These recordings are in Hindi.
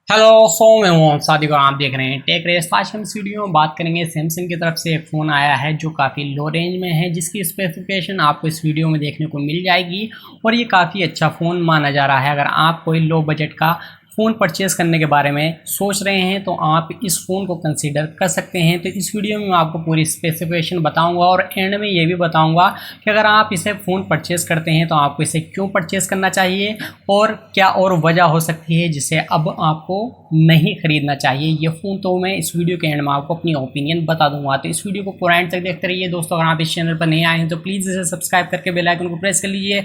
हेलो मैं हूँ सादिक और आप देख रहे हैं टेक रेस। आज हम इस वीडियो में बात करेंगे सैमसंग की तरफ से एक फ़ोन आया है जो काफ़ी लो रेंज में है, जिसकी स्पेसिफिकेशन आपको इस वीडियो में देखने को मिल जाएगी और ये काफ़ी अच्छा फ़ोन माना जा रहा है। अगर आप कोई लो बजट का फ़ोन परचेज़ करने के बारे में सोच रहे हैं तो आप इस फ़ोन को कंसीडर कर सकते हैं। तो इस वीडियो में मैं आपको पूरी स्पेसिफिकेशन बताऊंगा और एंड में ये भी बताऊंगा कि अगर आप इसे फ़ोन परचेज़ करते हैं तो आपको इसे क्यों परचेज़ करना चाहिए और क्या और वजह हो सकती है जिसे अब आपको नहीं खरीदना चाहिए ये फ़ोन। तो मैं इस वीडियो के एंड में आपको अपनी ओपिनियन बता दूंगा। तो इस वीडियो को पूरा एंड तक देखते रहिए दोस्तों। अगर आप इस चैनल पर नहीं आए हैं तो प्लीज़ इसे सब्सक्राइब करके बेल आइकन को प्रेस कर लीजिए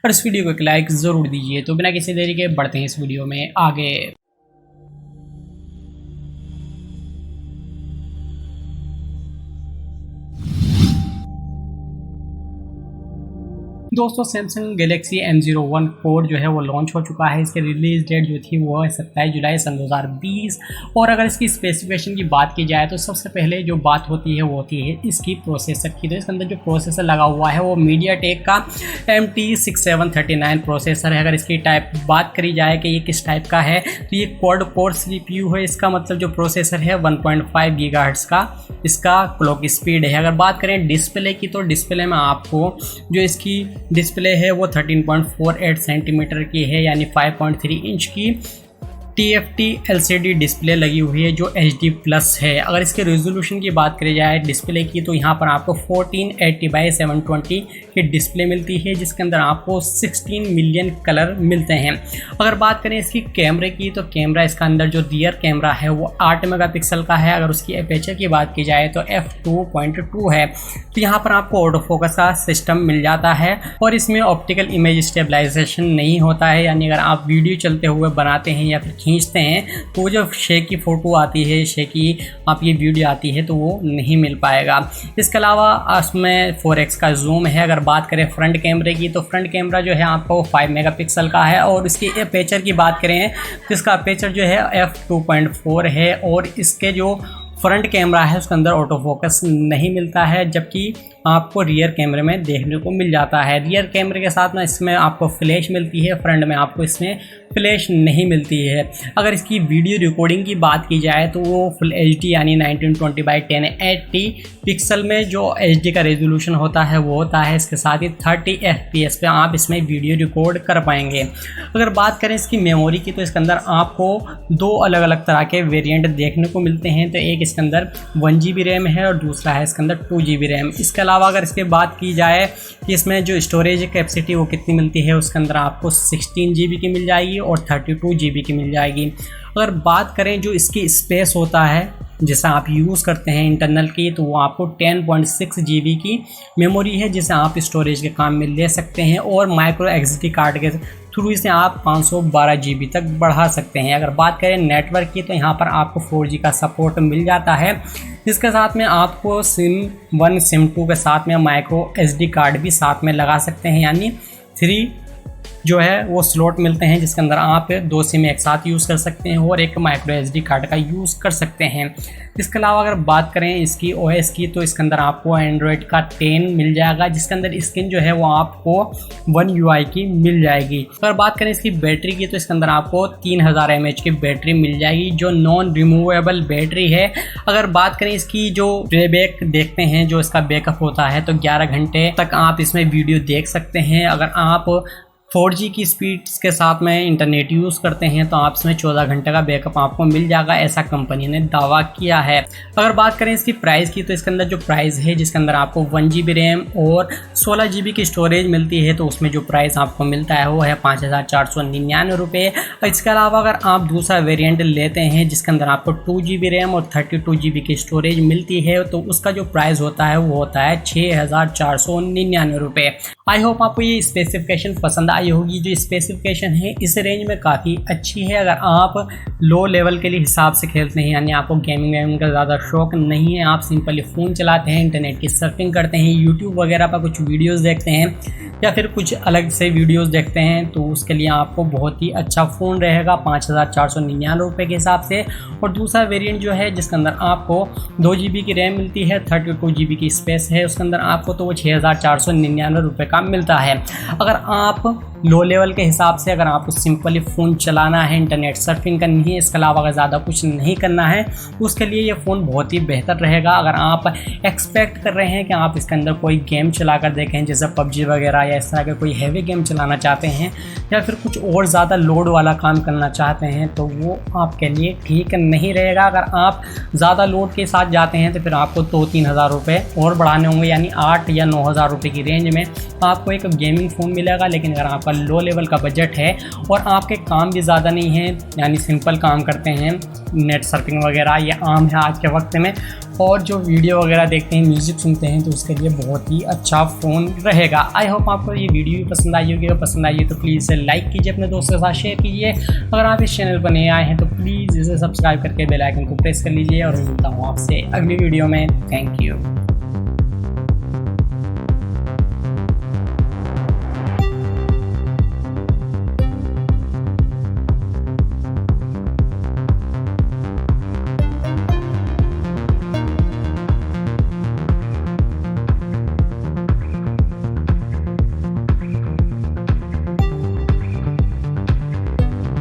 और इस वीडियो को एक लाइक ज़रूर दीजिए। तो बिना किसी देरी के बढ़ते हैं इस वीडियो में आगे। दोस्तों सैमसंग गैलेक्सी M01 कोड जो है वो लॉन्च हो चुका है। इसके रिलीज़ डेट जो थी वो है 27 जुलाई सन 2020। और अगर इसकी स्पेसिफिकेशन की बात की जाए तो सबसे पहले जो बात होती है वो होती है इसकी प्रोसेसर की। तो इसके अंदर जो प्रोसेसर लगा हुआ है वो MediaTek का MT6739 प्रोसेसर है। अगर इसकी टाइप बात करी जाए कि ये किस टाइप का है तो ये क्वाड कोर CPU है। इसका मतलब जो प्रोसेसर है 1.5 गीगाहर्ट्ज़ का इसका क्लॉक स्पीड है। अगर बात करें डिस्प्ले की तो डिस्प्ले में आपको जो इसकी डिस्प्ले है वो 13.48 सेंटीमीटर की है, यानी 5.3 इंच की TFT LCD डिस्प्ले लगी हुई है जो HD प्लस है। अगर इसके रेजोल्यूशन की बात करी जाए डिस्प्ले की तो यहाँ पर आपको 1480x720 की डिस्प्ले मिलती है, जिसके अंदर आपको 16 मिलियन कलर मिलते हैं। अगर बात करें इसकी कैमरे की तो कैमरा इसका अंदर जो रियर कैमरा है वो 8 मेगापिक्सल का है। अगर उसकी अपेचर की बात की जाए तो f2.2 है। तो यहाँ पर आपको ऑटो फोकस का सिस्टम मिल जाता है और इसमें ऑप्टिकल इमेज स्टेबलाइजेशन नहीं होता है, यानी अगर आप वीडियो चलते हुए बनाते हैं या फिर खींचते हैं तो जो शेकी फ़ोटो आती है, शेकी आप ये वीडियो आती है तो वो नहीं मिल पाएगा। इसके अलावा इसमें 4x का जूम है। अगर बात करें फ्रंट कैमरे की तो फ्रंट कैमरा जो है आपको 5 मेगापिक्सल का है और इसकी अपेचर की बात करें तो इसका अपेचर जो है f2.4 है और इसके जो फ्रंट कैमरा है उसके अंदर ऑटो फोकस नहीं मिलता है, जबकि आपको रियर कैमरे में देखने को मिल जाता है। रियर कैमरे के साथ में इसमें आपको फ्लैश मिलती है, फ्रंट में आपको इसमें फ्लैश नहीं मिलती है। अगर इसकी वीडियो रिकॉर्डिंग की बात की जाए तो वो फुल HD यानी 1920x1080 पिक्सल में जो HD का रेजोल्यूशन होता है वो होता है। इसके साथ ही 30 FPS पे आप इसमें वीडियो रिकॉर्ड कर पाएंगे। अगर बात करें इसकी मेमोरी की तो इसके अंदर आपको दो अलग अलग तरह के वेरिएंट देखने को मिलते हैं। तो एक इसके अंदर 1 GB रैम है और दूसरा है इसके अंदर 2 GB रैम। इसके अलावा अगर इसके बात की जाए कि इसमें जो स्टोरेज कैपेसिटी वो कितनी मिलती है, उसके अंदर आपको 16 GB की मिल जाएगी और 32 GB की मिल जाएगी। अगर बात करें जो इसकी स्पेस होता है जिसे आप यूज़ करते हैं इंटरनल की तो वो आपको 10.6 GB की मेमोरी है, जिसे आप स्टोरेज के काम में ले सकते हैं और माइक्रो SD कार्ड के थ्रू इसे आप 512 GB तक बढ़ा सकते हैं। अगर बात करें नेटवर्क की तो यहाँ पर आपको 4G का सपोर्ट मिल जाता है। इसके साथ में आपको SIM1 SIM2 के साथ में माइक्रो SD कार्ड भी साथ में लगा सकते हैं, यानी 3 जो है वो स्लॉट मिलते हैं जिसके अंदर आप 2 सिम एक साथ यूज़ कर सकते हैं और एक माइक्रो SD कार्ड का यूज़ कर सकते हैं। इसके अलावा अगर बात करें इसकी OS की तो इसके अंदर आपको एंड्रॉयड का 10 मिल जाएगा, जिसके अंदर स्क्रीन जो है वो आपको One UI की मिल जाएगी। अगर बात करें इसकी बैटरी की तो इसके अंदर आपको 3000 mAh की बैटरी मिल जाएगी जो नॉन रिमूवेबल बैटरी है। अगर बात करें इसकी जो प्लेबैक देखते हैं जो इसका बैकअप होता है तो 11 घंटे तक आप इसमें वीडियो देख सकते हैं। अगर आप 4G की स्पीड के साथ में इंटरनेट यूज़ करते हैं तो आप इसमें 14 घंटे का बैकअप आपको मिल जाएगा, ऐसा कंपनी ने दावा किया है। अगर बात करें इसकी प्राइस की तो इसके अंदर जो प्राइस है जिसके अंदर आपको 1 GB रैम और 16 GB की स्टोरेज मिलती है तो उसमें जो प्राइस आपको मिलता है वो है 5499 रुपये। इसके अलावा अगर आप दूसरा वेरिएंट लेते हैं जिसके अंदर आपको 2 GB रैम और 32 GB की स्टोरेज मिलती है तो उसका जो प्राइस होता है वो होता है 6499 रुपये। आई होप आपको ये स्पेसिफिकेशन पसंद आई होगी। जो स्पेसिफिकेशन है इस रेंज में काफ़ी अच्छी है। अगर आप लो लेवल के लिए हिसाब से खेलते हैं, यानी आपको गेमिंग का ज़्यादा शौक नहीं है, आप सिंपली फ़ोन चलाते हैं, इंटरनेट की सर्फिंग करते हैं, यूट्यूब वगैरह पर कुछ वीडियोज़ देखते हैं या फिर कुछ अलग से वीडियोज़ देखते हैं तो उसके लिए आपको बहुत ही अच्छा फ़ोन रहेगा 5499 रुपये के हिसाब से। और दूसरा वेरिएंट जो है जिसके अंदर आपको 2 GB की रैम मिलती है, 32 GB की स्पेस है उसके अंदर आपको, तो वो 6499 रुपये का मिलता है। अगर आप लो लेवल के हिसाब से अगर आपको सिंपली फ़ोन चलाना है, इंटरनेट सर्फिंग करनी है, इसके अलावा अगर ज़्यादा कुछ नहीं करना है, उसके लिए ये फ़ोन बहुत ही बेहतर रहेगा। अगर आप एक्सपेक्ट कर रहे हैं कि आप इसके अंदर कोई गेम चला कर देखें, जैसे पबजी वगैरह या इस तरह के कोई हैवी गेम चलाना चाहते हैं या फिर कुछ और ज़्यादा लोड वाला काम करना चाहते हैं, तो वो आपके लिए ठीक नहीं रहेगा। अगर आप ज़्यादा लोड के साथ जाते हैं तो फिर आपको 2-3 हज़ार रुपये और बढ़ाने होंगे, यानी 8 या 9 हज़ार रुपये की रेंज में आपको एक गेमिंग फ़ोन मिलेगा। लेकिन अगर आपका लो लेवल का बजट है और आपके काम भी ज़्यादा नहीं है, यानी सिंपल काम करते हैं, नेट सर्फिंग वगैरह ये आम है आज के वक्त में, और जो वीडियो वगैरह देखते हैं, म्यूज़िक सुनते हैं, तो उसके लिए बहुत ही अच्छा फ़ोन रहेगा। आई होप आपको ये वीडियो भी पसंद आई होगी, और पसंद आई है तो प्लीज़ इसे लाइक कीजिए, अपने दोस्तों के साथ शेयर कीजिए। अगर आप इस चैनल पर नए आए हैं तो प्लीज़ इसे सब्सक्राइब करके बेल आइकन को प्रेस कर लीजिए, और मिलता हूँ आपसे अगली वीडियो में। Thank you.